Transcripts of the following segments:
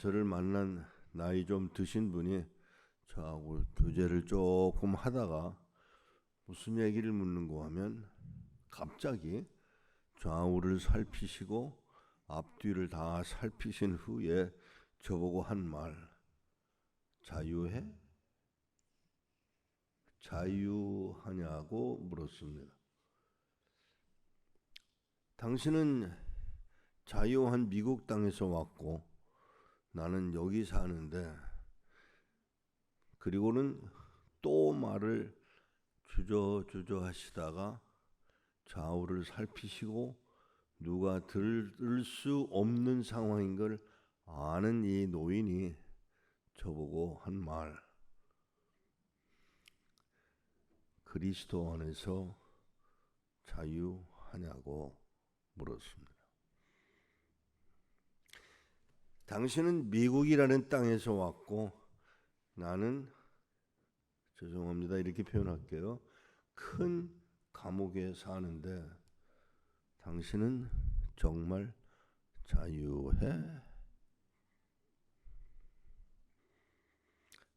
저를 만난 나이 좀 드신 분이 저하고 교제를 조금 하다가 무슨 얘기를 묻는고 하면 갑자기 좌우를 살피시고 앞뒤를 다 살피신 후에 저보고 한 말, 자유해? 자유하냐고 물었습니다. 당신은 자유한 미국 땅에서 왔고 나는 여기 사는데, 그리고는 또 말을 주저주저 하시다가 좌우를 살피시고 누가 들을 수 없는 상황인 걸 아는 이 노인이 저보고 한 말, 그리스도 안에서 자유하냐고 물었습니다. 당신은 미국이라는 땅에서 왔고 나는, 죄송합니다, 이렇게 표현할게요, 큰 감옥에 사는데 당신은 정말 자유해?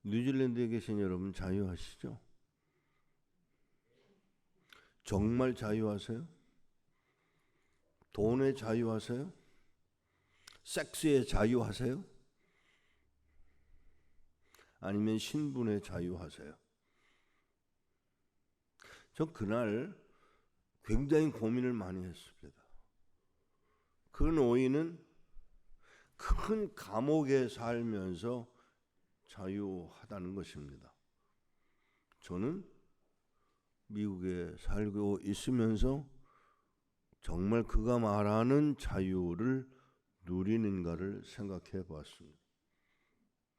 뉴질랜드에 계신 여러분 자유하시죠? 정말 자유하세요? 돈에 자유하세요? 섹스에 자유하세요? 아니면 신분에 자유하세요? 저 그날 굉장히 고민을 많이 했습니다. 그 노인은 큰 감옥에 살면서 자유하다는 것입니다. 저는 미국에 살고 있으면서 정말 그가 말하는 자유를 누리는가를 생각해 보았습니다.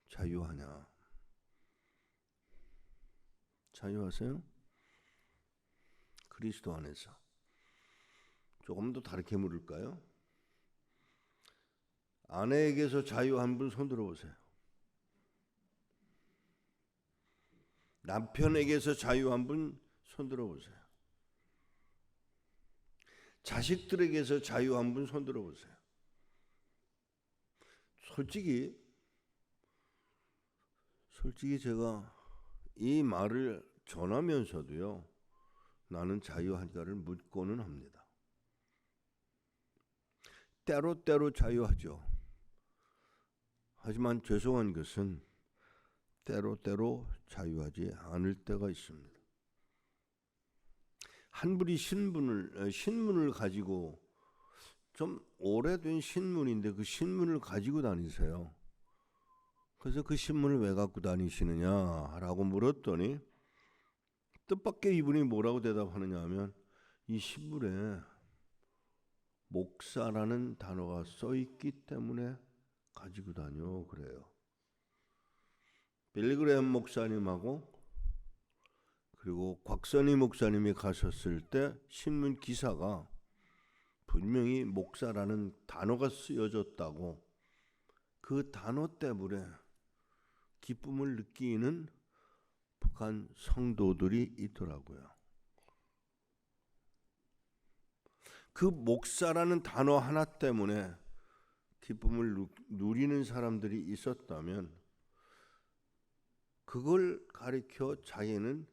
자유하냐? 자유하세요? 그리스도 안에서. 조금 더 다르게 물을까요? 아내에게서 자유한 분 손 들어보세요. 남편에게서 자유한 분 손 들어보세요. 자식들에게서 자유한 분 손 들어보세요. 솔직히 제가 이 말을 전하면서도요, 나는 자유한가를 묻고는 합니다. 때로 자유하죠. 하지만 죄송한 것은 때로 자유하지 않을 때가 있습니다. 한 분이 신문을 가지고, 좀 오래된 신문인데 그 신문을 가지고 다니세요. 그래서 그 신문을 왜 갖고 다니시느냐라고 물었더니 뜻밖의 이분이 뭐라고 대답하느냐 하면, 이 신문에 목사라는 단어가 써 있기 때문에 가지고 다녀 그래요. 빌리그레엄 목사님하고 그리고 곽선희 목사님이 가셨을 때 신문 기사가 분명히 목사라는 단어가 쓰여졌다고, 그 단어 때문에 기쁨을 느끼는 북한 성도들이 있더라고요. 그 목사라는 단어 하나 때문에 기쁨을 누리는 사람들이 있었다면 그걸 가리켜 자기는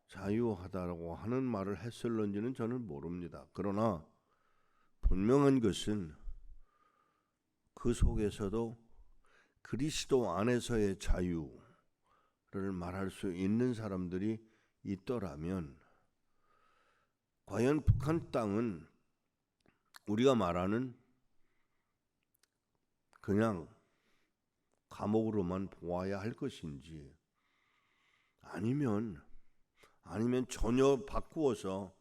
자유하다라고 하는 말을 했을런지는 저는 모릅니다. 그러나 분명한 것은 그 속에서도 그리스도 안에서의 자유를 말할 수 있는 사람들이 있더라면, 과연 북한 땅은 우리가 말하는 그냥 감옥으로만 보아야 할 것인지, 아니면 전혀 바꾸어서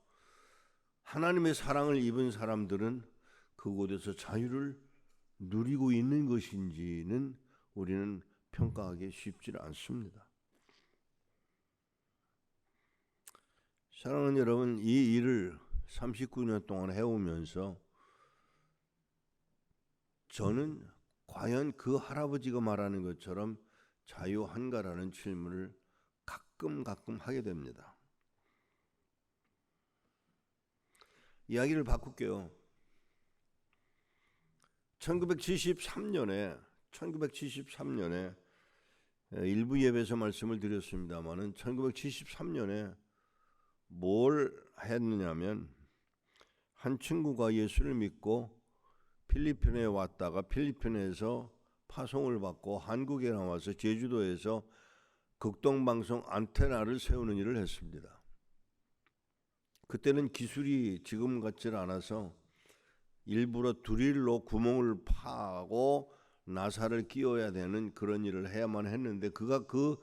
하나님의 사랑을 입은 사람들은 그곳에서 자유를 누리고 있는 것인지는 우리는 평가하기 쉽지 않습니다. 사랑하는 여러분, 이 일을 39년 동안 해오면서 저는 과연 그 할아버지가 말하는 것처럼 자유한가라는 질문을 가끔 하게 됩니다. 이야기를 바꿀게요. 1973년에 1973년에 일부 예배에서 말씀을 드렸습니다마는 1973년에 뭘 했느냐면 한 친구가 예수를 믿고 필리핀에 왔다가 필리핀에서 파송을 받고 한국에 나와서 제주도에서 극동방송 안테나를 세우는 일을 했습니다. 그때는 기술이 지금 같지 않아서 일부러 드릴로 구멍을 파고 나사를 끼워야 되는 그런 일을 해야만 했는데 그가 그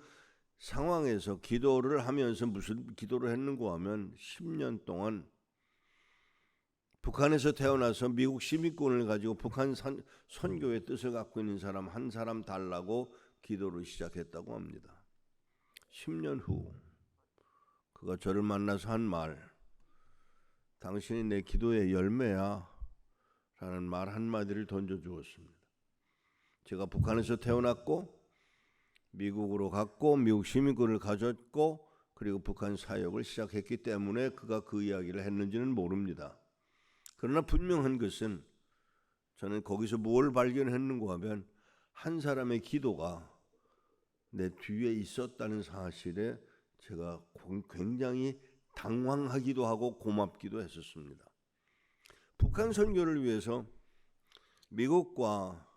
상황에서 기도를 하면서 무슨 기도를 했는가 하면 10년 동안 북한에서 태어나서 미국 시민권을 가지고 북한 선교의 뜻을 갖고 있는 사람 한 사람 달라고 기도를 시작했다고 합니다. 10년 후 그가 저를 만나서 한 말, 당신이 내 기도의 열매야 라는 말 한마디를 던져주었습니다. 제가 북한에서 태어났고 미국으로 갔고 미국 시민권을 가졌고 그리고 북한 사역을 시작했기 때문에 그가 그 이야기를 했는지는 모릅니다. 그러나 분명한 것은 저는 거기서 뭘 발견했는가 하면 한 사람의 기도가 내 뒤에 있었다는 사실에 제가 굉장히 당황하기도 하고 고맙기도 했었습니다. 북한 선교를 위해서 미국과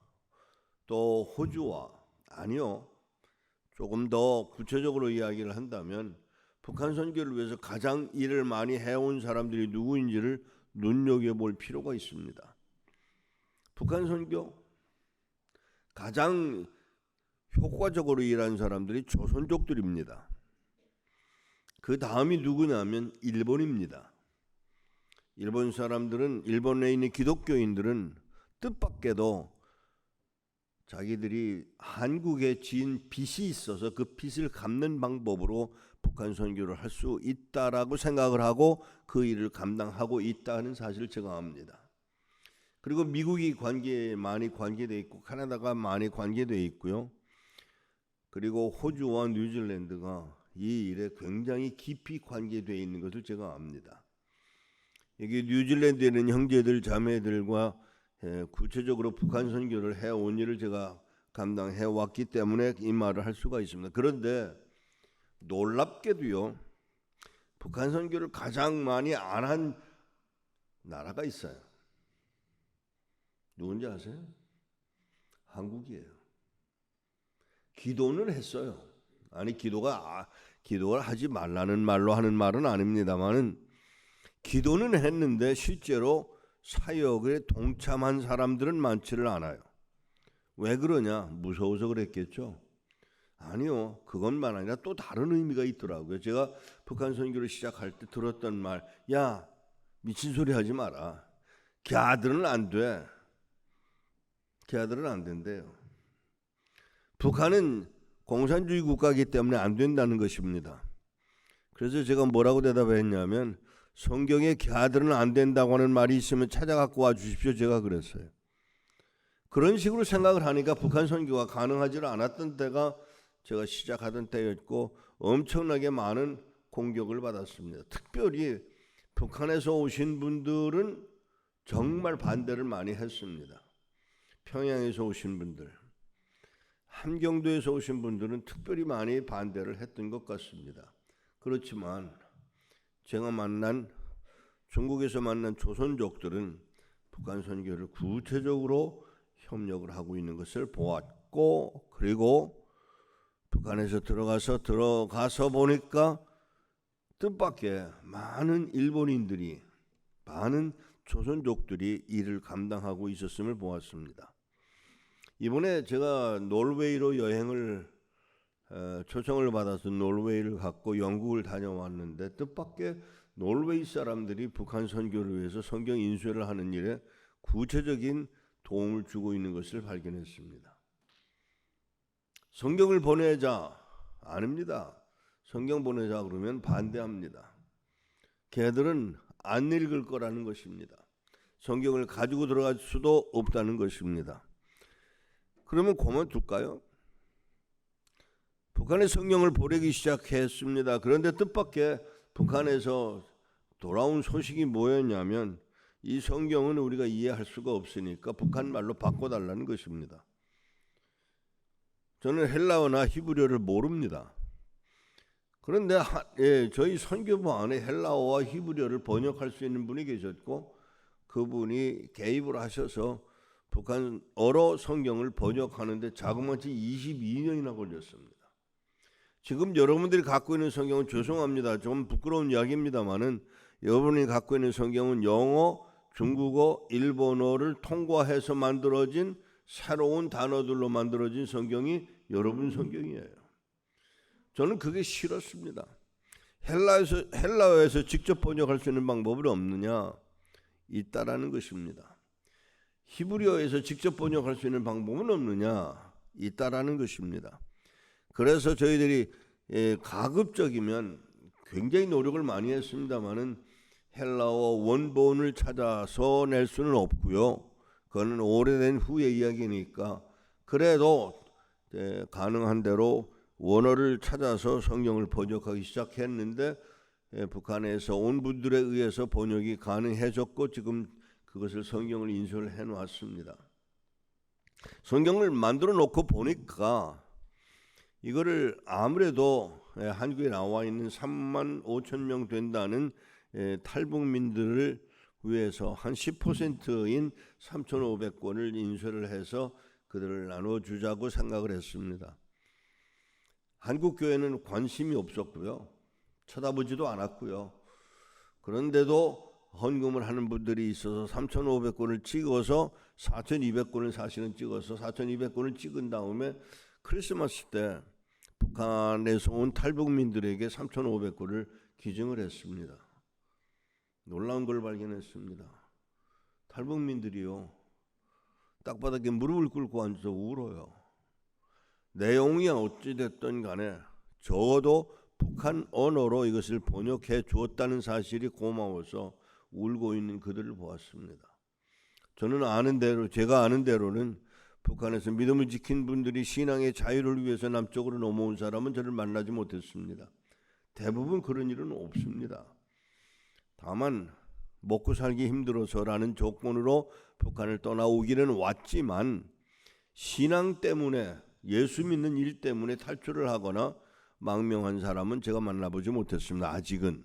또 호주와 조금 더 구체적으로 이야기를 한다면 북한 선교를 위해서 가장 일을 많이 해온 사람들이 누구인지를 눈여겨볼 필요가 있습니다. 북한 선교 가장 효과적으로 일한 사람들이 조선족들입니다. 그 다음이 누구냐면 일본입니다. 일본 사람들은 일본에 있는 기독교인들은 뜻밖에도 자기들이 한국에 지은 빚이 있어서 그 빚을 갚는 방법으로 북한 선교를 할 수 있다라고 생각을 하고 그 일을 감당하고 있다는 사실을 제가 압니다. 그리고 미국이 많이 관계되어 있고 캐나다가 많이 관계되어 있고요. 그리고 호주와 뉴질랜드가 이 일에 굉장히 깊이 관계되어 있는 것을 제가 압니다. 여기 뉴질랜드에 있는 형제들 자매들과 구체적으로 북한 선교를 해온 일을 제가 감당해 왔기 때문에 이 말을 할 수가 있습니다. 그런데 놀랍게도요, 북한 선교를 가장 많이 안 한 나라가 있어요. 누군지 아세요? 한국이에요. 기도는 했어요. 아니 기도를 하지 말라는 말로 하는 말은 아닙니다만은 기도는 했는데 실제로 사역에 동참한 사람들은 많지를 않아요. 왜 그러냐? 무서워서 그랬겠죠. 아니요. 그것만 아니라 또 다른 의미가 있더라고요. 제가 북한 선교를 시작할 때 들었던 말, 야 미친 소리 하지 마라. 걔아들은 안 돼. 걔아들은 안 된대요. 북한은 공산주의 국가이기 때문에 안 된다는 것입니다. 그래서 제가 뭐라고 대답했냐면 성경에 걔아들은 안 된다고 하는 말이 있으면 찾아갖고 와 주십시오. 제가 그랬어요. 그런 식으로 생각을 하니까 북한 선교가 가능하지 않았던 때가 제가 시작하던 때였고 엄청나게 많은 공격을 받았습니다. 특별히 북한에서 오신 분들은 정말 반대를 많이 했습니다. 평양에서 오신 분들, 함경도에서 오신 분들은 특별히 많이 반대를 했던 것 같습니다. 그렇지만 제가 중국에서 만난 조선족들은 북한 선교를 구체적으로 협력을 하고 있는 것을 보았고, 그리고 북한에서 들어가서 보니까 뜻밖의 많은 일본인들이, 많은 조선족들이 일을 감당하고 있었음을 보았습니다. 이번에 제가 노르웨이로 여행을 초청을 받아서 노르웨이를 갔고 영국을 다녀왔는데 뜻밖의 노르웨이 사람들이 북한 선교를 위해서 성경 인쇄를 하는 일에 구체적인 도움을 주고 있는 것을 발견했습니다. 성경을 보내자 아닙니다. 성경 보내자 그러면 반대합니다. 걔들은 안 읽을 거라는 것입니다. 성경을 가지고 들어갈 수도 없다는 것입니다. 그러면 그만둘까요? 북한에 성경을 보내기 시작했습니다. 그런데 뜻밖의 북한에서 돌아온 소식이 뭐였냐면 이 성경은 우리가 이해할 수가 없으니까 북한 말로 바꿔달라는 것입니다. 저는 헬라어나 히브리어를 모릅니다. 그런데 저희 선교부 안에 헬라어와 히브리어를 번역할 수 있는 분이 계셨고 그분이 개입을 하셔서 북한어로 성경을 번역하는데 자그마치 22년이나 걸렸습니다. 지금 여러분들이 갖고 있는 성경은 죄송합니다. 좀 부끄러운 이야기입니다만은 여러분이 갖고 있는 성경은 영어, 중국어, 일본어를 통과해서 만들어진 새로운 단어들로 만들어진 성경이 여러분 성경이에요. 저는 그게 싫었습니다. 헬라어에서 직접 번역할 수 있는 방법이 없느냐? 있다라는 것입니다. 히브리어에서 직접 번역할 수 있는 방법은 없느냐? 있다라는 것입니다. 그래서 저희들이 가급적이면 굉장히 노력을 많이 했습니다만은 헬라어 원본을 찾아서 낼 수는 없고요. 그거는 오래된 후의 이야기니까 그래도 가능한 대로 원어를 찾아서 성경을 번역하기 시작했는데 북한에서 온 분들에 의해서 번역이 가능해졌고 지금 그것을 성경을 인쇄를 해놓았습니다. 성경을 만들어 놓고 보니까 이거를 아무래도 한국에 나와 있는 3만 5천 명 된다는 탈북민들을 위해서 한 10%인 3,500권을 인쇄를 해서 그들을 나눠주자고 생각을 했습니다. 한국 교회는 관심이 없었고요. 쳐다보지도 않았고요. 그런데도 헌금을 하는 분들이 있어서 3,500권을 찍어서 4,200권을 사실은 찍어서 4,200권을 찍은 다음에 크리스마스 때 북한에서 온 탈북민들에게 3,500권을 기증을 했습니다. 놀라운 걸 발견했습니다. 탈북민들이요, 땅바닥에 무릎을 꿇고 앉아서 울어요. 내용이 어찌됐든 간에 적어도 북한 언어로 이것을 번역해 주었다는 사실이 고마워서 울고 있는 그들을 보았습니다. 저는 아는 대로, 제가 아는 대로는 북한에서 믿음을 지킨 분들이 신앙의 자유를 위해서 남쪽으로 넘어온 사람은 저를 만나지 못했습니다. 대부분 그런 일은 없습니다. 다만 먹고 살기 힘들어서라는 조건으로 북한을 떠나오기는 왔지만 신앙 때문에, 예수 믿는 일 때문에 탈출을 하거나 망명한 사람은 제가 만나보지 못했습니다. 아직은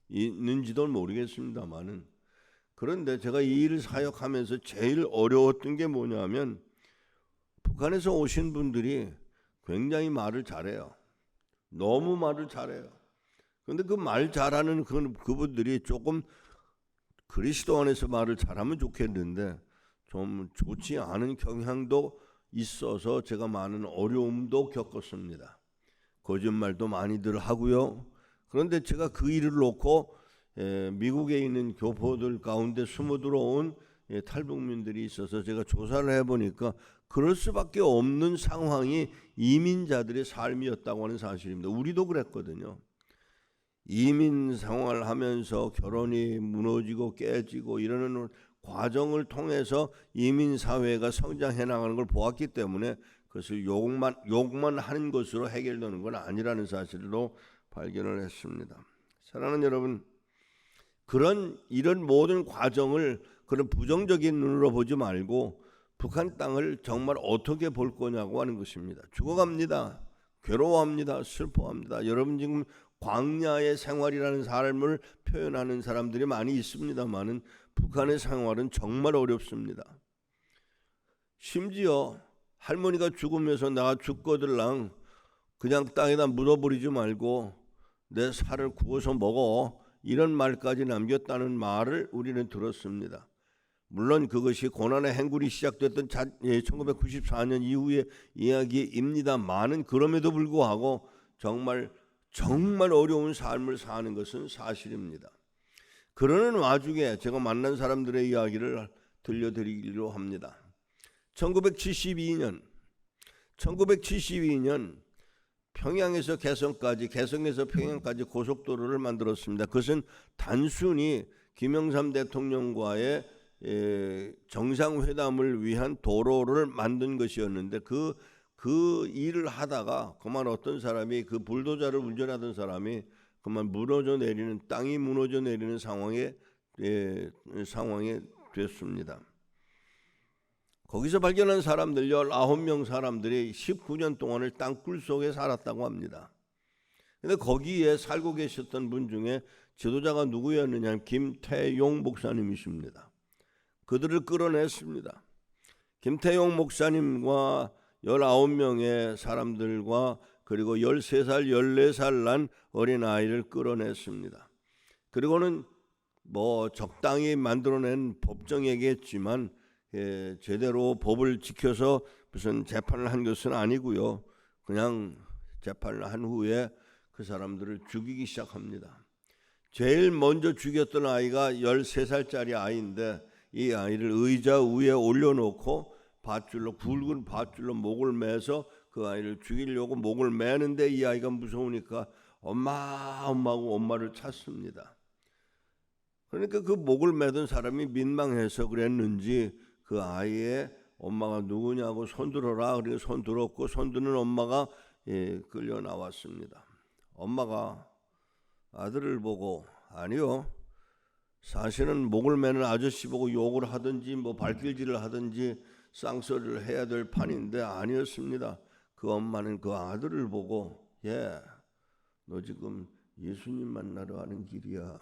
있는지도 모르겠습니다만은. 그런데 제가 이 일을 사역하면서 제일 어려웠던 게 뭐냐면 북한에서 오신 분들이 굉장히 말을 잘해요. 너무 말을 잘해요. 그런데 그 말 잘하는 그분들이 조금 그리스도 안에서 말을 잘하면 좋겠는데 좀 좋지 않은 경향도 있어서 제가 많은 어려움도 겪었습니다. 거짓말도 많이들 하고요. 그런데 제가 그 일을 놓고 미국에 있는 교포들 가운데 숨어 들어온 탈북민들이 있어서 제가 조사를 해보니까 그럴 수밖에 없는 상황이 이민자들의 삶이었다고 하는 사실입니다. 우리도 그랬거든요. 이민 생활을 하면서 결혼이 무너지고 깨지고 이러는 과정을 통해서 이민 사회가 성장해 나가는 걸 보았기 때문에 그것을 욕만 하는 것으로 해결되는 건 아니라는 사실도 발견을 했습니다. 사랑하는 여러분, 이런 모든 과정을 그런 부정적인 눈으로 보지 말고 북한 땅을 정말 어떻게 볼 거냐고 하는 것입니다. 죽어갑니다. 괴로워합니다. 슬퍼합니다. 여러분 지금 광야의 생활이라는 삶을 표현하는 사람들이 많이 있습니다만은 북한의 생활은 정말 어렵습니다. 심지어 할머니가 죽으면서 나 죽거들랑 그냥 땅에다 묻어버리지 말고 내 살을 구워서 먹어, 이런 말까지 남겼다는 말을 우리는 들었습니다. 물론 그것이 고난의 행군이 시작됐던 1994년 이후의 이야기입니다만은 그럼에도 불구하고 정말 어려운 삶을 사는 것은 사실입니다. 그러는 와중에 제가 만난 사람들의 이야기를 들려드리기로 합니다. 1972년 평양에서 개성까지, 개성에서 평양까지 고속도로를 만들었습니다. 그것은 단순히 김영삼 대통령과의 정상회담을 위한 도로를 만든 것이었는데 그 일을 하다가 그만 어떤 사람이, 그 불도저를 운전하던 사람이 그만 땅이 무너져 내리는 상황에 됐습니다. 거기서 발견한 사람들 19명 사람들이 19년 동안을 땅굴 속에 살았다고 합니다. 근데 거기에 살고 계셨던 분 중에 지도자가 누구였느냐 하면 김태용 목사님이십니다. 그들을 끌어냈습니다. 김태용 목사님과 19명의 사람들과 그리고 13살, 14살 난 어린아이를 끌어냈습니다. 그리고는 뭐 적당히 만들어낸 법정이겠지만 제대로 법을 지켜서 무슨 재판을 한 것은 아니고요. 그냥 재판을 한 후에 그 사람들을 죽이기 시작합니다. 제일 먼저 죽였던 아이가 13살짜리 아이인데 이 아이를 의자 위에 올려놓고 굵은 밧줄로 목을 매서 그 아이를 죽이려고 목을 매는데 이 아이가 무서우니까 엄마하고 엄마를 찾습니다. 그러니까 그 목을 매던 사람이 민망해서 그랬는지 그 아이의 엄마가 누구냐고 손들어라. 그래서 손들었고 손드는 엄마가 끌려 나왔습니다. 엄마가 아들을 보고 아니요. 사실은 목을 매는 아저씨 보고 욕을 하든지 뭐 발길질을 하든지 쌍소리를 해야 될 판인데 아니었습니다. 그 엄마는 그 아들을 보고 너 지금 예수님 만나러 가는 길이야.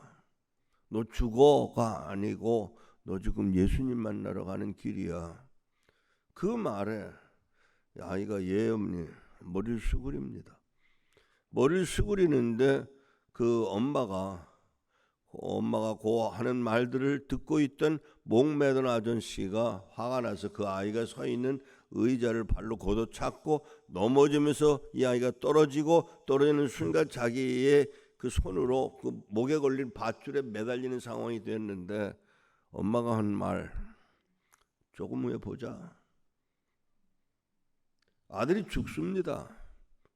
너 죽어가 아니고 너 지금 예수님 만나러 가는 길이야. 그 말에 아이가 어머니 머리를 수그립니다. 머리를 수그리는데 그 엄마가 고 하는 말들을 듣고 있던 목매던 아저씨가 화가 나서 그 아이가 서 있는 의자를 발로 걷어찼고 넘어지면서 이 아이가 떨어지는 순간 자기의 그 손으로 그 목에 걸린 밧줄에 매달리는 상황이 됐는데 엄마가 한 말 조금 후에 보자. 아들이 죽습니다.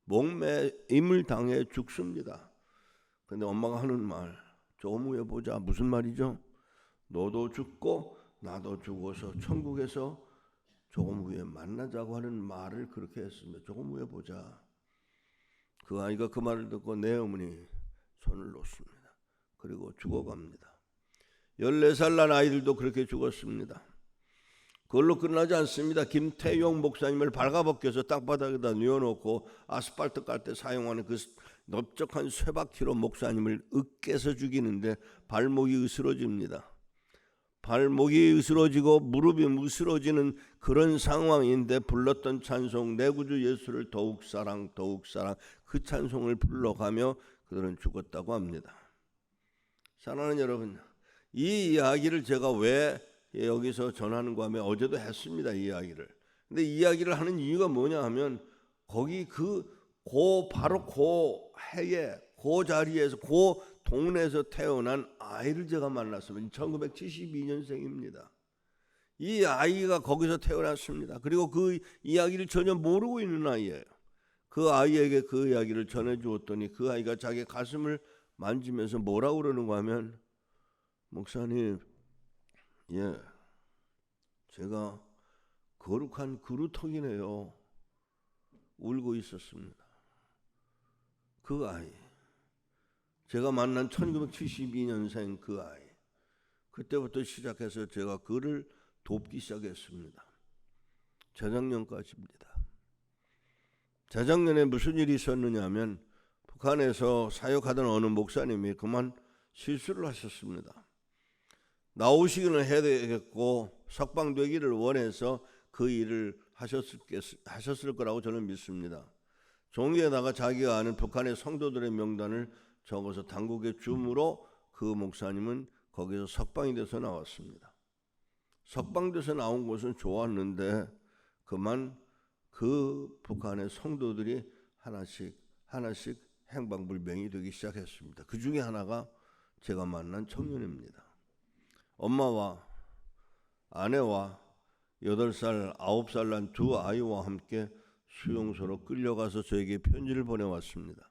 목매임을 당해 죽습니다. 근데 엄마가 하는 말 조금 후에 보자. 무슨 말이죠? 너도 죽고 나도 죽어서 천국에서 조금 후에 만나자고 하는 말을 그렇게 했습니다. 조금 후에 보자. 그 아이가 그 말을 듣고 내 어머니 손을 놓습니다. 그리고 죽어갑니다. 14살 난 아이들도 그렇게 죽었습니다. 그걸로 끝나지 않습니다. 김태용 목사님을 발가벗겨서 땅바닥에다 뉘어놓고 아스팔트 깔 때 사용하는 그 넓적한 쇠바퀴로 목사님을 으깨서 죽이는데 발목이 으스러집니다. 발목이 으스러지고 무릎이 으스러지는 그런 상황인데 불렀던 찬송 내 구주 예수를 더욱 사랑 그 찬송을 불러가며 그들은 죽었다고 합니다. 사랑하는 여러분, 이 이야기를 제가 왜 여기서 전하는가 하면 어제도 했습니다. 이 이야기를. 근데 이 이야기를 하는 이유가 뭐냐 하면 거기 바로 그 해에 그 자리에서 그 동네에서 태어난 아이를 제가 만났습니다. 1972년생입니다. 이 아이가 거기서 태어났습니다. 그리고 그 이야기를 전혀 모르고 있는 아이예요. 그 아이에게 그 이야기를 전해주었더니 그 아이가 자기 가슴을 만지면서 뭐라고 그러는가 하면 목사님, 제가 거룩한 그루터기네요. 울고 있었습니다. 그 아이, 제가 만난 1972년생 그 아이, 그때부터 시작해서 제가 그를 돕기 시작했습니다. 재작년까지입니다. 재작년에 무슨 일이 있었느냐 하면 북한에서 사역하던 어느 목사님이 그만 실수를 하셨습니다. 나오시기는 해야 되겠고 석방되기를 원해서 그 일을 하셨을 거라고 저는 믿습니다. 종이에다가 자기가 아는 북한의 성도들의 명단을 적어서 당국에 줌으로 그 목사님은 거기서 석방이 돼서 나왔습니다. 석방돼서 나온 것은 좋았는데 그만 그 북한의 성도들이 하나씩 행방불명이 되기 시작했습니다. 그 중에 하나가 제가 만난 청년입니다. 엄마와 아내와 8살, 9살 난 두 아이와 함께 수용소로 끌려가서 저에게 편지를 보내왔습니다.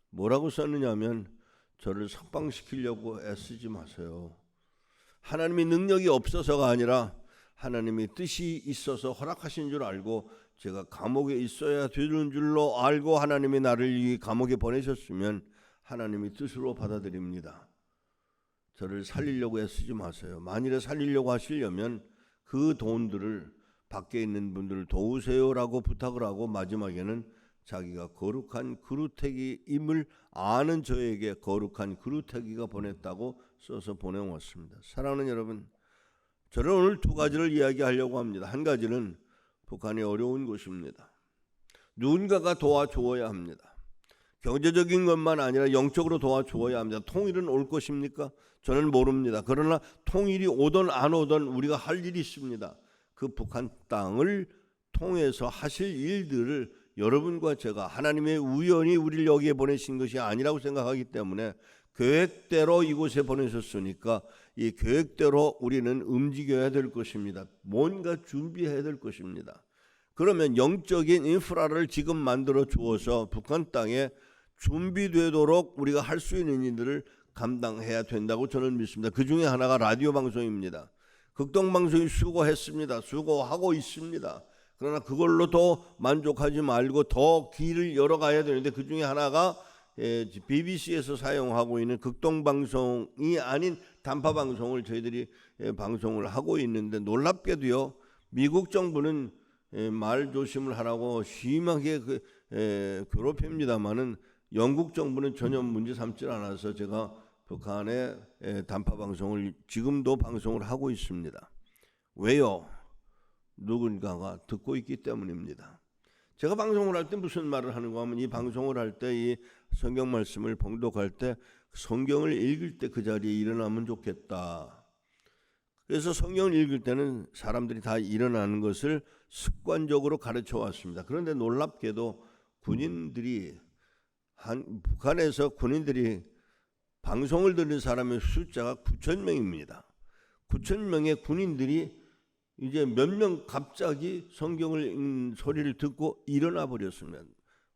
뭐라고 썼느냐면 저를 석방시키려고 애쓰지 마세요. 하나님이 능력이 없어서가 아니라 하나님이 뜻이 있어서 허락하신 줄 알고 제가 감옥에 있어야 되는 줄로 알고 하나님이 나를 이 감옥에 보내셨으면 하나님이 뜻으로 받아들입니다. 저를 살리려고 애쓰지 마세요. 만일에 살리려고 하시려면 그 돈들을 밖에 있는 분들을 도우세요라고 부탁을 하고 마지막에는 자기가 거룩한 그루터기임을 아는 저에게 거룩한 그루터기가 보냈다고 써서 보내왔습니다. 사랑하는 여러분, 저는 오늘 두 가지를 이야기하려고 합니다. 한 가지는 북한이 어려운 곳입니다. 누군가가 도와주어야 합니다. 경제적인 것만 아니라 영적으로 도와주어야 합니다. 통일은 올 것입니까? 저는 모릅니다. 그러나 통일이 오든 안 오든 우리가 할 일이 있습니다. 그 북한 땅을 통해서 하실 일들을 여러분과 제가 하나님의 우연히 우리를 여기에 보내신 것이 아니라고 생각하기 때문에 계획대로 이곳에 보내셨으니까 이 계획대로 우리는 움직여야 될 것입니다. 뭔가 준비해야 될 것입니다. 그러면 영적인 인프라를 지금 만들어 주어서 북한 땅에 준비되도록 우리가 할 수 있는 일들을 감당해야 된다고 저는 믿습니다. 그 중에 하나가 라디오 방송입니다. 극동방송이 수고했습니다. 수고하고 있습니다. 그러나 그걸로 더 만족하지 말고 더 길을 열어가야 되는데 그 중에 하나가 BBC에서 사용하고 있는 극동방송이 아닌 단파방송을 저희들이 방송을 하고 있는데 놀랍게도요. 미국 정부는 말 조심을 하라고 심하게 괴롭힙니다마는 영국 정부는 전혀 문제 삼지 않아서 제가 북한의 단파 방송을 지금도 방송을 하고 있습니다. 왜요? 누군가가 듣고 있기 때문입니다. 제가 방송을 할 때 무슨 말을 하는가 하면 이 방송을 할 때 이 성경 말씀을 봉독할 때 성경을 읽을 때 그 자리에 일어나면 좋겠다. 그래서 성경을 읽을 때는 사람들이 다 일어나는 것을 습관적으로 가르쳐 왔습니다. 그런데 놀랍게도 군인들이 북한에서 군인들이 방송을 듣는 사람의 숫자가 9,000명입니다. 9,000명의 군인들이 이제 몇 명 갑자기 성경을 읽는 소리를 듣고 일어나 버렸습니다.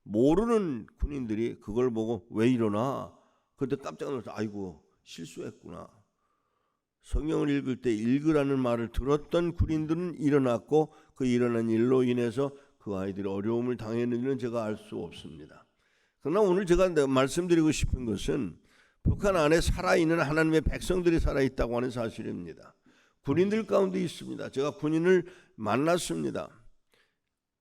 모르는 군인들이 그걸 보고 왜 일어나? 그때 깜짝 놀라서 아이고 실수했구나. 성경을 읽을 때 읽으라는 말을 들었던 군인들은 일어났고 그 일어난 일로 인해서 그 아이들이 어려움을 당했는지는 제가 알 수 없습니다. 그러나 오늘 제가 말씀드리고 싶은 것은 북한 안에 살아있는 하나님의 백성들이 살아있다고 하는 사실입니다. 군인들 가운데 있습니다. 제가 군인을 만났습니다.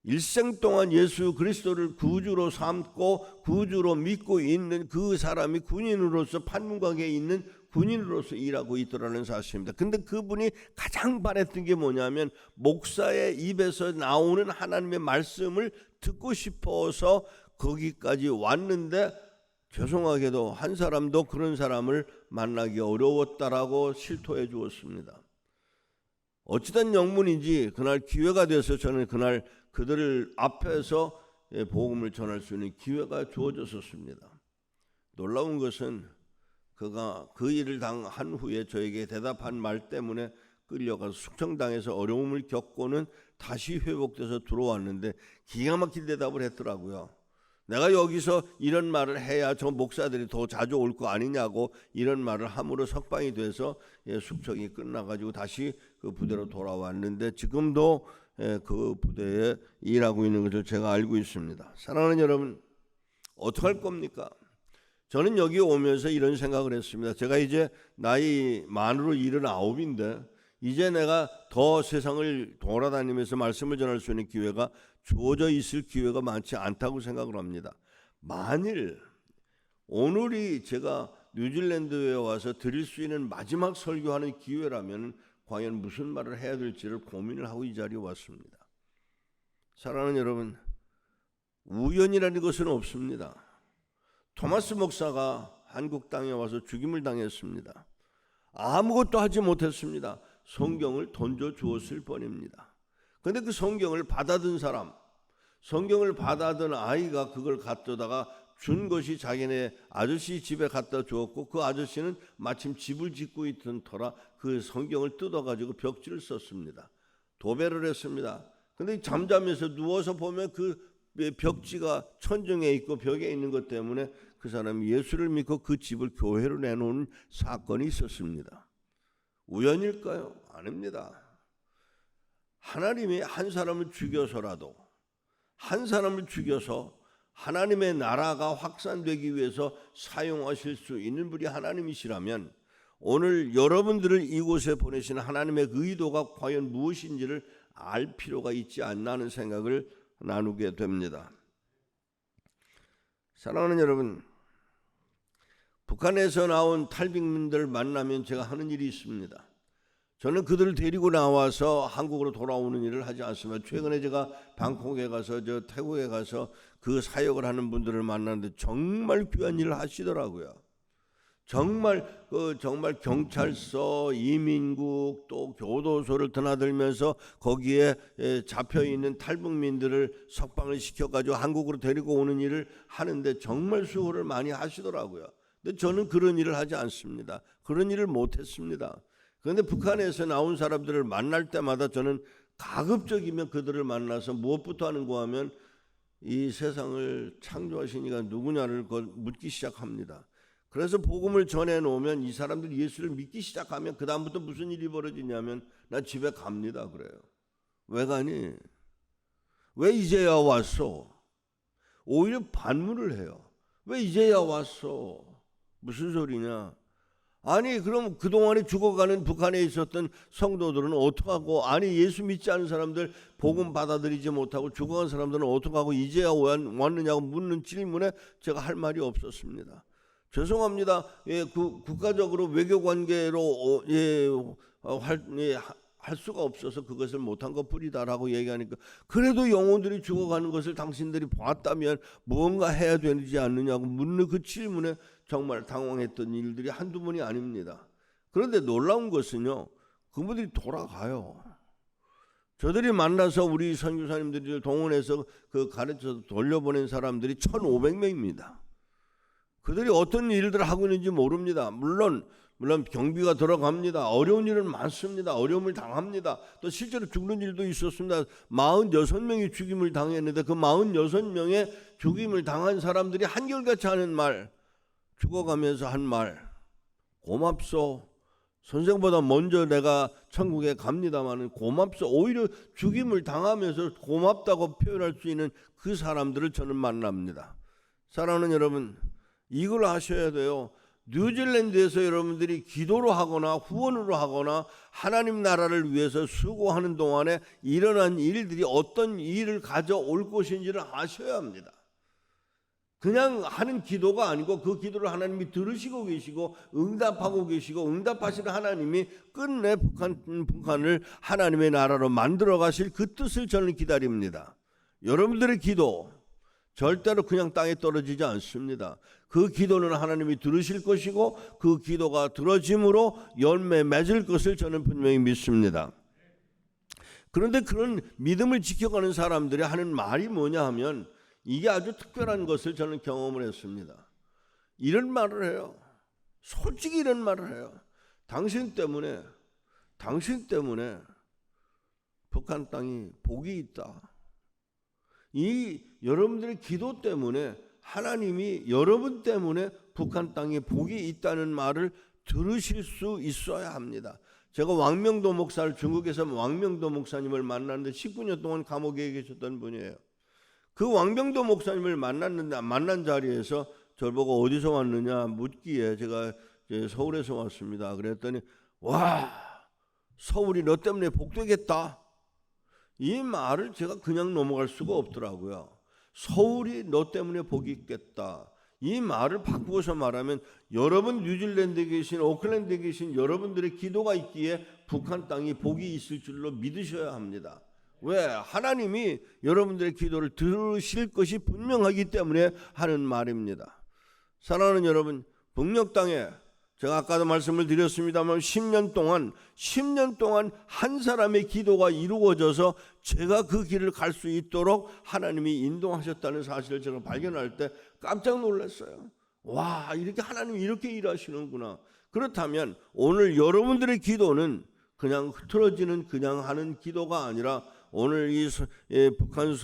일생 동안 예수 그리스도를 구주로 삼고 구주로 믿고 있는 그 사람이 군인으로서 판문각에 있는 군인으로서 일하고 있더라는 사실입니다. 근데 그분이 가장 바랬던 게 뭐냐면 목사의 입에서 나오는 하나님의 말씀을 듣고 싶어서 거기까지 왔는데 죄송하게도 한 사람도 그런 사람을 만나기 어려웠다라고 실토해 주었습니다. 어찌된 영문인지 그날 기회가 돼서 저는 그날 그들을 앞에서 복음을 전할 수 있는 기회가 주어졌었습니다. 놀라운 것은 그가 그 일을 당한 후에 저에게 대답한 말 때문에 끌려가서 숙청당해서 어려움을 겪고는 다시 회복돼서 들어왔는데 기가 막힌 대답을 했더라고요. 내가 여기서 이런 말을 해야 저 목사들이 더 자주 올 거 아니냐고 이런 말을 함으로 석방이 돼서 숙청이 끝나가지고 다시 그 부대로 돌아왔는데 지금도 그 부대에 일하고 있는 것을 제가 알고 있습니다. 사랑하는 여러분, 어떡할 겁니까? 저는 여기 오면서 이런 생각을 했습니다. 제가 이제 나이 만으로 79인데 이제 내가 더 세상을 돌아다니면서 말씀을 전할 수 있는 기회가 주어져 있을 기회가 많지 않다고 생각을 합니다. 만일 오늘이 제가 뉴질랜드에 와서 드릴 수 있는 마지막 설교하는 기회라면 과연 무슨 말을 해야 될지를 고민을 하고 이 자리에 왔습니다. 사랑하는 여러분, 우연이라는 것은 없습니다. 토마스 목사가 한국 땅에 와서 죽임을 당했습니다. 아무것도 하지 못했습니다. 성경을 던져주었을 뿐입니다. 그런데 그 성경을 받아든 사람, 성경을 받아든 아이가 그걸 갖다가 준 것이 자기네 아저씨 집에 갖다 주었고 그 아저씨는 마침 집을 짓고 있던 터라 그 성경을 뜯어가지고 벽지를 썼습니다. 도배를 했습니다. 그런데 잠자면서 누워서 보면 그 벽지가 천정에 있고 벽에 있는 것 때문에 그 사람이 예수를 믿고 그 집을 교회로 내놓은 사건이 있었습니다. 우연일까요? 아닙니다. 하나님이 한 사람을 죽여서라도 한 사람을 죽여서 하나님의 나라가 확산되기 위해서 사용하실 수 있는 분이 하나님이시라면 오늘 여러분들을 이곳에 보내신 하나님의 의도가 과연 무엇인지를 알 필요가 있지 않나 하는 생각을 나누게 됩니다. 사랑하는 여러분, 북한에서 나온 탈북민들 만나면 제가 하는 일이 있습니다. 저는 그들을 데리고 나와서 한국으로 돌아오는 일을 하지 않습니다. 최근에 제가 방콕에 가서 태국에 가서 그 사역을 하는 분들을 만났는데 정말 귀한 일을 하시더라고요. 정말 경찰서, 이민국 또 교도소를 드나들면서 거기에 잡혀 있는 탈북민들을 석방을 시켜가지고 한국으로 데리고 오는 일을 하는데 정말 수고를 많이 하시더라고요. 근데 저는 그런 일을 하지 않습니다. 그런 일을 못했습니다. 그런데 북한에서 나온 사람들을 만날 때마다 저는 가급적이면 그들을 만나서 무엇부터 하는가 하면 이 세상을 창조하신 이가 누구냐를 묻기 시작합니다. 그래서 복음을 전해놓으면 이 사람들이 예수를 믿기 시작하면 그 다음부터 무슨 일이 벌어지냐면 나 집에 갑니다 그래요. 왜 가니? 왜 이제야 왔어? 오히려 반문을 해요. 왜 이제야 왔어? 무슨 소리냐? 아니 그럼 그동안에 죽어가는 북한에 있었던 성도들은 어떡하고, 아니 예수 믿지 않은 사람들 복음 받아들이지 못하고 죽어간 사람들은 어떡하고 이제야 왔느냐고 묻는 질문에 제가 할 말이 없었습니다. 죄송합니다. 국가적으로 외교관계로 할 수가 없어서 그것을 못한 것뿐이다라고 얘기하니까, 그래도 영혼들이 죽어가는 것을 당신들이 봤다면 무언가 해야 되지 않느냐고 묻는 그 질문에 정말 당황했던 일들이 한두 번이 아닙니다. 그런데 놀라운 것은요, 그분들이 돌아가요. 저들이 만나서 우리 선교사님들을 동원해서 그 가르쳐서 돌려보낸 사람들이 1,500명입니다. 그들이 어떤 일들을 하고 있는지 모릅니다. 물론 경비가 들어갑니다. 어려운 일은 많습니다. 어려움을 당합니다. 또 실제로 죽는 일도 있었습니다. 46명이 죽임을 당했는데 그 46명의 죽임을 당한 사람들이 한결같이 하는 말, 죽어가면서 한 말, 고맙소. 선생보다 먼저 내가 천국에 갑니다마는 고맙소. 오히려 죽임을 당하면서 고맙다고 표현할 수 있는 그 사람들을 저는 만납니다. 사랑하는 여러분, 이걸 아셔야 돼요. 뉴질랜드에서 여러분들이 기도로 하거나 후원으로 하거나 하나님 나라를 위해서 수고하는 동안에 일어난 일들이 어떤 일을 가져올 것인지를 아셔야 합니다. 그냥 하는 기도가 아니고 그 기도를 하나님이 들으시고 계시고 응답하고 계시고 응답하시는 하나님이 끝내 북한을 하나님의 나라로 만들어 가실 그 뜻을 저는 기다립니다. 여러분들의 기도 절대로 그냥 땅에 떨어지지 않습니다. 그 기도는 하나님이 들으실 것이고 그 기도가 들어짐으로 열매 맺을 것을 저는 분명히 믿습니다. 그런데 그런 믿음을 지켜가는 사람들이 하는 말이 뭐냐 하면 이게 아주 특별한 것을 저는 경험을 했습니다. 이런 말을 해요. 솔직히 이런 말을 해요. 당신 때문에 북한 땅이 복이 있다. 이 여러분들의 기도 때문에 하나님이 여러분 때문에 북한 땅에 복이 있다는 말을 들으실 수 있어야 합니다. 제가 왕명도 목사를, 중국에서 왕명도 목사님을 만났는데 19년 동안 감옥에 계셨던 분이에요. 그 왕명도 목사님을 만난 자리에서 저를 보고 어디서 왔느냐 묻기에 제가 서울에서 왔습니다. 그랬더니 와, 서울이 너 때문에 복되겠다. 이 말을 제가 그냥 넘어갈 수가 없더라고요. 서울이 너 때문에 복이 있겠다. 이 말을 바꾸어서 말하면 여러분 뉴질랜드에 계신, 오클랜드에 계신 여러분들의 기도가 있기에 북한 땅이 복이 있을 줄로 믿으셔야 합니다. 왜? 하나님이 여러분들의 기도를 들으실 것이 분명하기 때문에 하는 말입니다. 사랑하는 여러분, 북녘 땅에 제가 아까도 말씀을 드렸습니다만 10년 동안 한 사람의 기도가 이루어져서 제가 그 길을 갈 수 있도록 하나님이 인도하셨다는 사실을 제가 발견할 때 깜짝 놀랐어요. 와, 이렇게 하나님이 이렇게 일하시는구나. 그렇다면 오늘 여러분들의 기도는 그냥 흐트러지는 그냥 하는 기도가 아니라 오늘 이 북한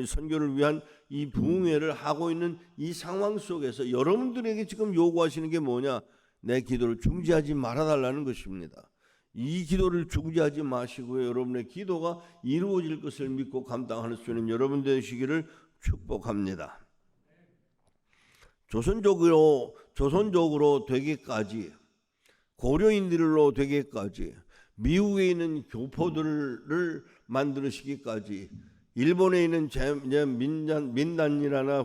선교를 위한 이 부흥회를 하고 있는 이 상황 속에서 여러분들에게 지금 요구하시는 게 뭐냐? 내 기도를 중지하지 말아달라는 것입니다. 이 기도를 중지하지 마시고요, 여러분의 기도가 이루어질 것을 믿고 감당할 수 있는 여러분 되시기를 축복합니다. 조선족으로 되기까지, 고려인들로 되기까지 미국에 있는 교포들을 만드시기까지, 일본에 있는 민단이라나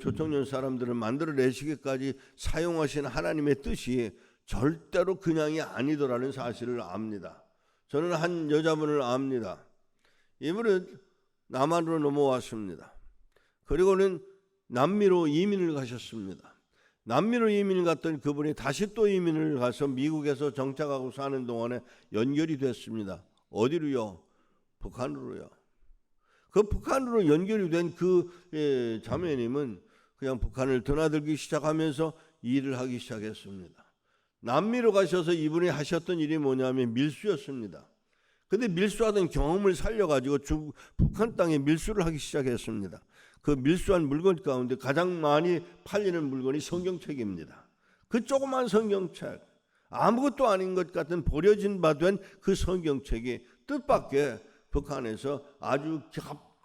조청년 사람들을 만들어내시기까지 사용하신 하나님의 뜻이 절대로 그냥이 아니더라는 사실을 압니다. 저는 한 여자분을 압니다. 이분은 남한으로 넘어왔습니다. 그리고는 남미로 이민을 가셨습니다. 남미로 이민을 갔던 그분이 다시 또 이민을 가서 미국에서 정착하고 사는 동안에 연결이 됐습니다. 어디로요? 북한으로요. 그 북한으로 연결이 된 그 자매님은 그냥 북한을 드나들기 시작하면서 일을 하기 시작했습니다. 남미로 가셔서 이분이 하셨던 일이 뭐냐면 밀수였습니다. 근데 밀수하던 경험을 살려가지고 북한 땅에 밀수를 하기 시작했습니다. 그 밀수한 물건 가운데 가장 많이 팔리는 물건이 성경책입니다. 그 조그만 성경책, 아무것도 아닌 것 같은 버려진 바 된 그 성경책이 뜻밖의 북한에서 아주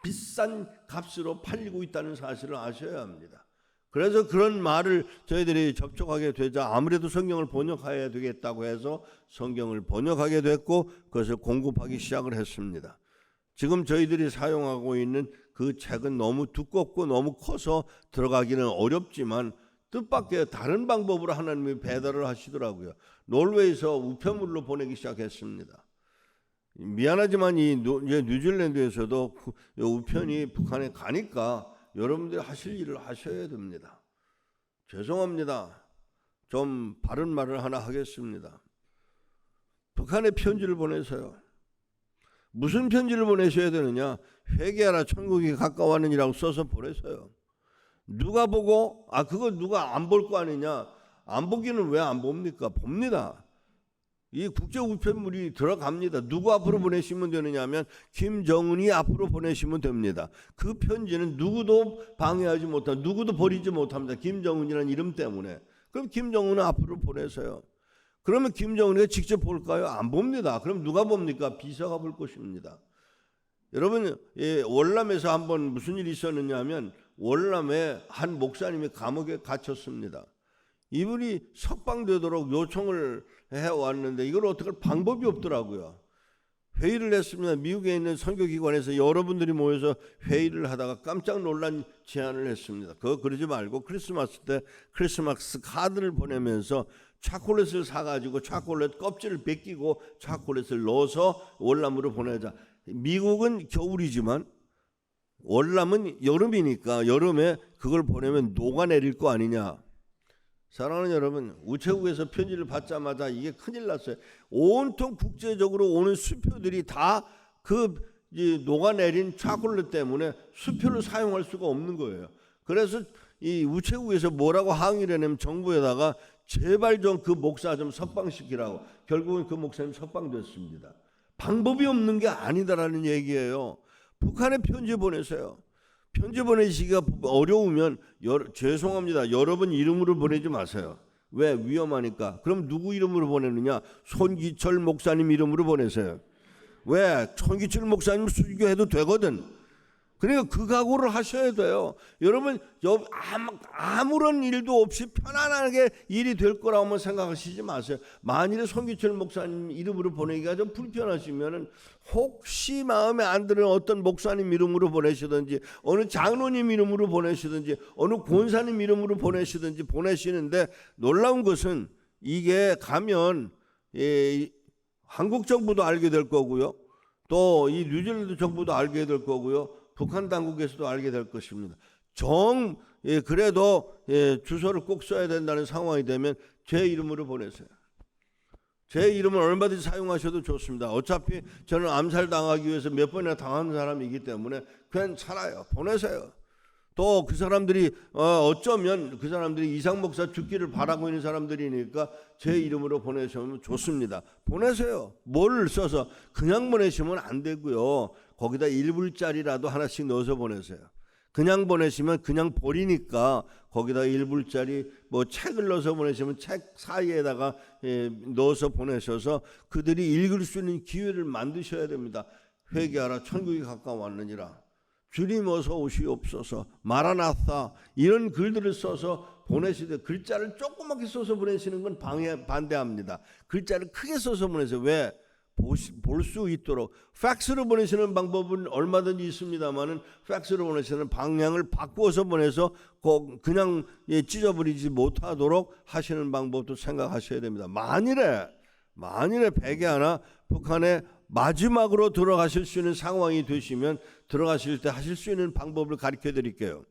비싼 값으로 팔리고 있다는 사실을 아셔야 합니다. 그래서 그런 말을 저희들이 접촉하게 되자 아무래도 성경을 번역해야 되겠다고 해서 성경을 번역하게 됐고 그것을 공급하기 시작을 했습니다. 지금 저희들이 사용하고 있는 그 책은 너무 두껍고 너무 커서 들어가기는 어렵지만 뜻밖의 다른 방법으로 하나님이 배달을 하시더라고요. 노르웨이에서 우편물로 보내기 시작했습니다. 미안하지만 이 뉴질랜드에서도 우편이 북한에 가니까 여러분들이 하실 일을 하셔야 됩니다. 죄송합니다. 좀 바른 말을 하나 하겠습니다. 북한에 편지를 보내세요. 무슨 편지를 보내셔야 되느냐? 회개하라, 천국이 가까웠느니라고 써서 보내세요. 누가 보고 그거 누가 안 볼 거 아니냐? 안 보기는 왜 안 봅니까? 봅니다. 이 국제 우편물이 들어갑니다. 누구 앞으로 보내시면 되느냐 하면 김정은이 앞으로 보내시면 됩니다. 그 편지는 누구도 방해하지 못합니다. 누구도 버리지 못합니다. 김정은이라는 이름 때문에. 그럼 김정은은 앞으로 보내세요. 그러면 김정은이가 직접 볼까요? 안 봅니다. 그럼 누가 봅니까? 비서가 볼 것입니다. 여러분, 월남에서 한번 무슨 일이 있었느냐 하면 월남에 한 목사님이 감옥에 갇혔습니다. 이분이 석방되도록 요청을 해왔는데 이걸 어떻게 할 방법이 없더라고요. 회의를 했습니다. 미국에 있는 선교기관에서 여러분들이 모여서 회의를 하다가 깜짝 놀란 제안을 했습니다. 그러지 말고 크리스마스 때 크리스마스 카드를 보내면서 초콜릿을 사가지고 초콜릿 껍질을 벗기고 초콜릿을 넣어서 월남으로 보내자. 미국은 겨울이지만 월남은 여름이니까 여름에 그걸 보내면 녹아내릴 거 아니냐. 사랑하는 여러분, 우체국에서 편지를 받자마자 이게 큰일 났어요. 온통 국제적으로 오는 수표들이 다 그 녹아내린 초콜릿 때문에 수표를 사용할 수가 없는 거예요. 그래서 이 우체국에서 뭐라고 항의를 하냐면 정부에다가 제발 좀 그 목사 좀 석방시키라고. 결국은 그 목사님 석방됐습니다. 방법이 없는 게 아니다라는 얘기예요. 북한에 편지 보내세요. 편지 보내시기가 어려우면 죄송합니다. 여러분 이름으로 보내지 마세요. 왜? 위험하니까. 그럼 누구 이름으로 보내느냐? 손기철 목사님 이름으로 보내세요. 왜? 손기철 목사님 수교해도 되거든. 그러니까 그 각오를 하셔야 돼요. 여러분 아무런 일도 없이 편안하게 일이 될 거라고만 생각하시지 마세요. 만일에 손기철 목사님 이름으로 보내기가 좀 불편하시면은 혹시 마음에 안 드는 어떤 목사님 이름으로 보내시든지 어느 장로님 이름으로 보내시든지 어느 권사님 이름으로 보내시든지 보내시는데 놀라운 것은 이게 가면 한국 정부도 알게 될 거고요. 또 이 뉴질랜드 정부도 알게 될 거고요. 북한 당국에서도 알게 될 것입니다. 그래도 주소를 꼭 써야 된다는 상황이 되면 제 이름으로 보내세요. 제 이름을 얼마든지 사용하셔도 좋습니다. 어차피 저는 암살당하기 위해서 몇 번이나 당한 사람이기 때문에 괜찮아요. 보내세요. 또 그 사람들이 어쩌면 그 사람들이 이상 목사 죽기를 바라고 있는 사람들이니까 제 이름으로 보내시면 좋습니다. 보내세요. 뭘 써서 그냥 보내시면 안 되고요. 거기다 1불짜리라도 하나씩 넣어서 보내세요. 그냥 보내시면 그냥 버리니까 거기다 1불짜리 뭐 책을 넣어서 보내시면 책 사이에다가 넣어서 보내셔서 그들이 읽을 수 있는 기회를 만드셔야 됩니다. 회개하라, 천국이 가까웠느니라. 주님 어서 오시옵소서, 마라나타, 이런 글들을 써서 보내시되 글자를 조그맣게 써서 보내시는 건 반대합니다. 글자를 크게 써서 보내세요. 왜? 볼 수 있도록. 팩스로 보내시는 방법은 얼마든지 있습니다만은 팩스로 보내시는 방향을 바꾸어서 보내서 그냥 찢어버리지 못하도록 하시는 방법도 생각하셔야 됩니다. 만일에 백에 하나 북한에 마지막으로 들어가실 수 있는 상황이 되시면 들어가실 때 하실 수 있는 방법을 가르쳐 드릴게요.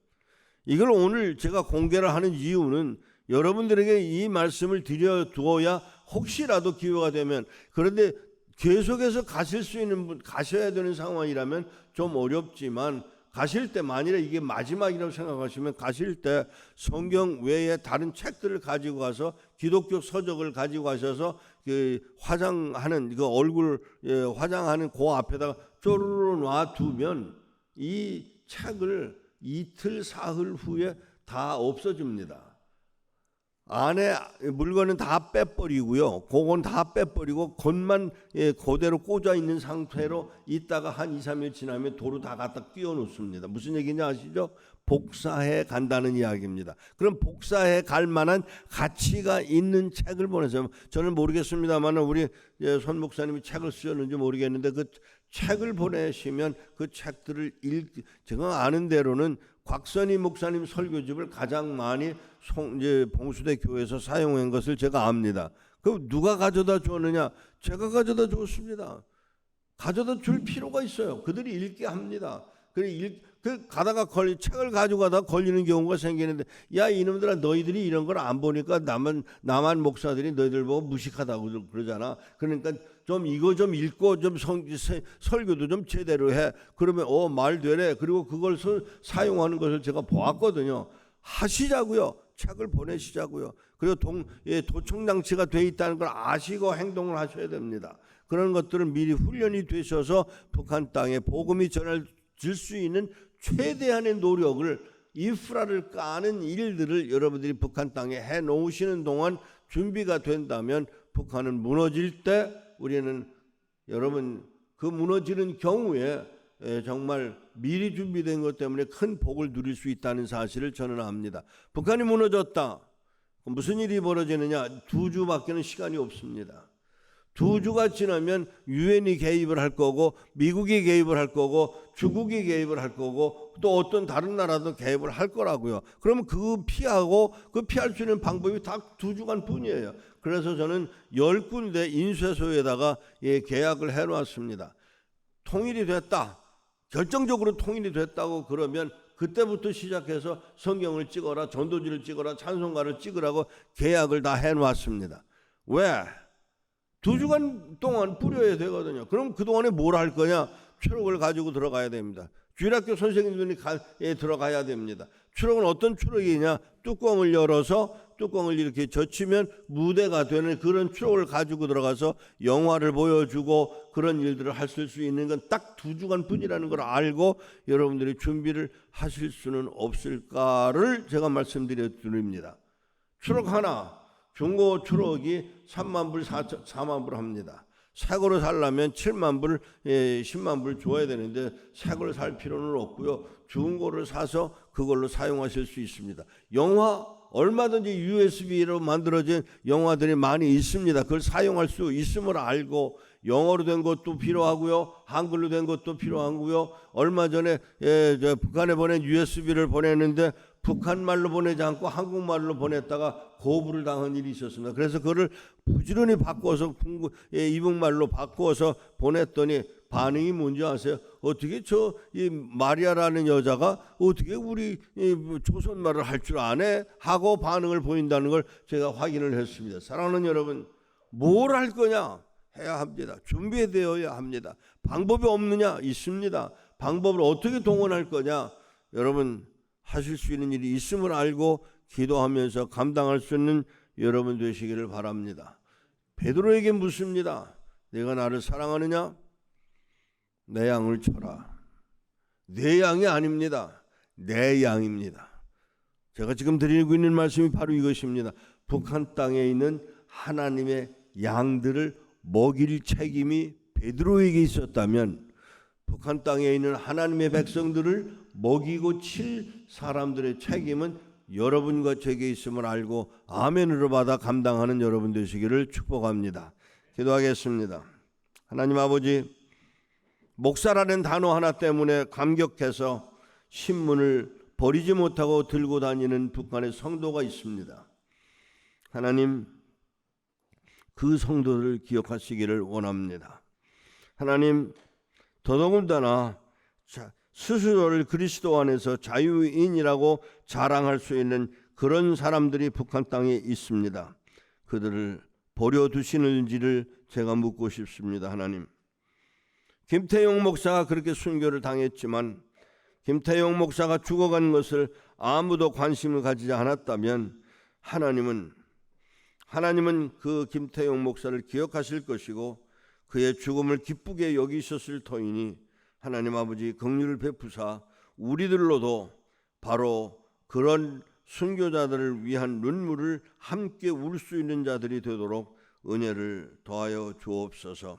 이걸 오늘 제가 공개를 하는 이유는 여러분들에게 이 말씀을 드려 두어야 혹시라도 기회가 되면, 그런데 계속해서 가실 수 있는 분, 가셔야 되는 상황이라면 좀 어렵지만 가실 때 만일에 이게 마지막이라고 생각하시면 가실 때 성경 외에 다른 책들을 가지고 가서 기독교 서적을 가지고 가셔서 그 화장하는 그 얼굴 화장하는 그 앞에다가 쪼르르 놔두면 이 책을 이틀 사흘 후에 다 없어집니다. 안에 물건은 다 빼버리고요. 그건 다 빼버리고 겉만 그대로 꽂아 있는 상태로 있다가 한 2, 3일 지나면 도로 다 갖다 끼워 놓습니다. 무슨 얘기인지 아시죠? 복사해 간다는 이야기입니다. 그럼 복사해 갈 만한 가치가 있는 책을 보내서, 저는 모르겠습니다만 우리 손 목사님이 책을 쓰셨는지 모르겠는데 그 책을 보내시면 그 책들을 제가 아는 대로는 곽선희 목사님 설교집을 가장 많이 봉수대 교회에서 사용한 것을 제가 압니다. 그 누가 가져다 줬느냐? 제가 가져다 줬습니다. 가져다 줄 필요가 있어요. 그들이 읽게 합니다. 가다가 책을 가지고 가다 걸리는 경우가 생기는데, 야 이놈들아, 너희들이 이런 걸 안 보니까 남한 목사들이 너희들 보고 무식하다고 그러잖아. 그러니까 좀 이거 좀 읽고 좀 설교도 좀 제대로 해. 그러면 말 되네. 그리고 그걸 사용하는 것을 제가 보았거든요. 하시자고요. 책을 보내시자고요. 그리고 도청장치가 돼 있다는 걸 아시고 행동을 하셔야 됩니다. 그런 것들은 미리 훈련이 되셔서 북한 땅에 복음이 전해질 수 있는 최대한의 노력을, 인프라를 까는 일들을 여러분들이 북한 땅에 해 놓으시는 동안 준비가 된다면 북한은 무너질 때 우리는 여러분 그 무너지는 경우에 정말 미리 준비된 것 때문에 큰 복을 누릴 수 있다는 사실을 저는 압니다. 북한이 무너졌다. 무슨 일이 벌어지느냐? 2주밖에는 시간이 없습니다. 2주가 지나면 유엔이 개입을 할 거고, 미국이 개입을 할 거고, 중국이 개입을 할 거고, 또 어떤 다른 나라도 개입을 할 거라고요. 그러면 피할 수 있는 방법이 다 2주간 뿐이에요. 그래서 저는 10군데 인쇄소에다가 계약을 해놓았습니다. 통일이 됐다, 결정적으로 통일이 됐다고 그러면 그때부터 시작해서 성경을 찍어라, 전도지를 찍어라, 찬송가를 찍으라고 계약을 다 해놓았습니다. 왜? 2주간 동안 뿌려야 되거든요. 그럼 그동안에 뭘 할 거냐? 추록을 가지고 들어가야 됩니다. 주일학교 선생님들이 들어가야 됩니다. 추록은 어떤 추록이냐? 뚜껑을 열어서 뚜껑을 이렇게 젖히면 무대가 되는 그런 추록을 가지고 들어가서 영화를 보여주고 그런 일들을 하실 수 있는 건 딱 2주간 뿐이라는 걸 알고 여러분들이 준비를 하실 수는 없을까를 제가 말씀드려 드립니다. 추록 하나, 중고 추록이 3만 불, 4만 불 합니다. 새거로 살려면 7만 불, 10만 불 줘야 되는데 새거를 살 필요는 없고요. 중고를 사서 그걸로 사용하실 수 있습니다. 영화 얼마든지 USB로 만들어진 영화들이 많이 있습니다. 그걸 사용할 수 있음을 알고 영어로 된 것도 필요하고요, 한글로 된 것도 필요하고요. 얼마 전에 북한에 보낸 USB를 보냈는데 북한 말로 보내지 않고 한국말로 보냈다가 거부를 당한 일이 있었습니다. 그래서 그거를 부지런히 바꿔서 이북말로 바꿔서 보냈더니 반응이 뭔지 아세요? 어떻게 이 마리아라는 여자가 어떻게 우리 조선말을 할 줄 아네? 하고 반응을 보인다는 걸 제가 확인을 했습니다. 사랑하는 여러분, 뭘 할 거냐? 해야 합니다. 준비되어야 합니다. 방법이 없느냐? 있습니다. 방법을 어떻게 동원할 거냐? 여러분, 하실 수 있는 일이 있음을 알고 기도하면서 감당할 수 있는 여러분 되시기를 바랍니다. 베드로에게 묻습니다. 내가 나를 사랑하느냐? 내 양을 쳐라. 내 양이 아닙니다. 내 양입니다. 제가 지금 드리고 있는 말씀이 바로 이것입니다. 북한 땅에 있는 하나님의 양들을 먹일 책임이 베드로에게 있었다면 북한 땅에 있는 하나님의 백성들을 먹이고 칠 사람들의 책임은 여러분과 제게 있음을 알고 아멘으로 받아 감당하는 여러분 되시기를 축복합니다. 기도하겠습니다. 하나님 아버지, 목사라는 단어 하나 때문에 감격해서 신문을 버리지 못하고 들고 다니는 북한의 성도가 있습니다. 하나님, 그 성도들을 기억하시기를 원합니다. 하나님, 더더군다나 스스로를 그리스도 안에서 자유인이라고 자랑할 수 있는 그런 사람들이 북한 땅에 있습니다. 그들을 버려두시는지를 제가 묻고 싶습니다. 하나님, 김태용 목사가 그렇게 순교를 당했지만 김태용 목사가 죽어간 것을 아무도 관심을 가지지 않았다면 하나님은 그 김태용 목사를 기억하실 것이고 그의 죽음을 기쁘게 여기셨을 터이니 하나님 아버지 긍휼을 베푸사 우리들로도 바로 그런 순교자들을 위한 눈물을 함께 울 수 있는 자들이 되도록 은혜를 더하여 주옵소서.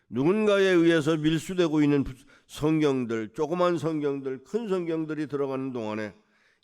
누군가에 의해서 밀수되고 있는 성경들, 조그만 성경들, 큰 성경들이 들어가는 동안에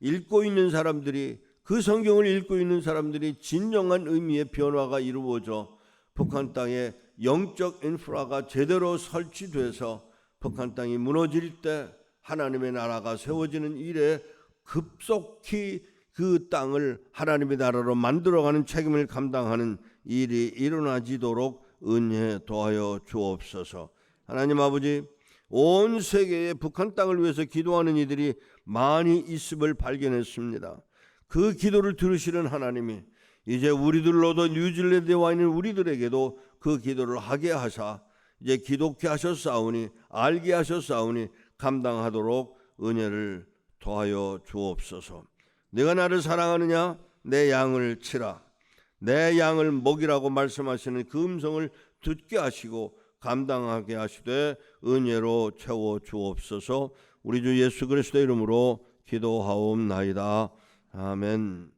읽고 있는 사람들이, 그 성경을 읽고 있는 사람들이 진정한 의미의 변화가 이루어져 북한 땅에 영적 인프라가 제대로 설치돼서 북한 땅이 무너질 때 하나님의 나라가 세워지는 일에 급속히 그 땅을 하나님의 나라로 만들어가는 책임을 감당하는 일이 일어나지도록 은혜 더하여 주옵소서. 하나님 아버지, 온 세계에 북한 땅을 위해서 기도하는 이들이 많이 있음을 발견했습니다. 그 기도를 들으시는 하나님이 이제 우리들로도 뉴질랜드에 와 있는 우리들에게도 그 기도를 하게 하사 이제 기독케 하셨사오니, 알게 하셨사오니 감당하도록 은혜를 더하여 주옵소서. 내가 나를 사랑하느냐? 내 양을 치라. 내 양을 먹이라고 말씀하시는 그 음성을 듣게 하시고 감당하게 하시되 은혜로 채워 주옵소서. 우리 주 예수 그리스도의 이름으로 기도하옵나이다. 아멘.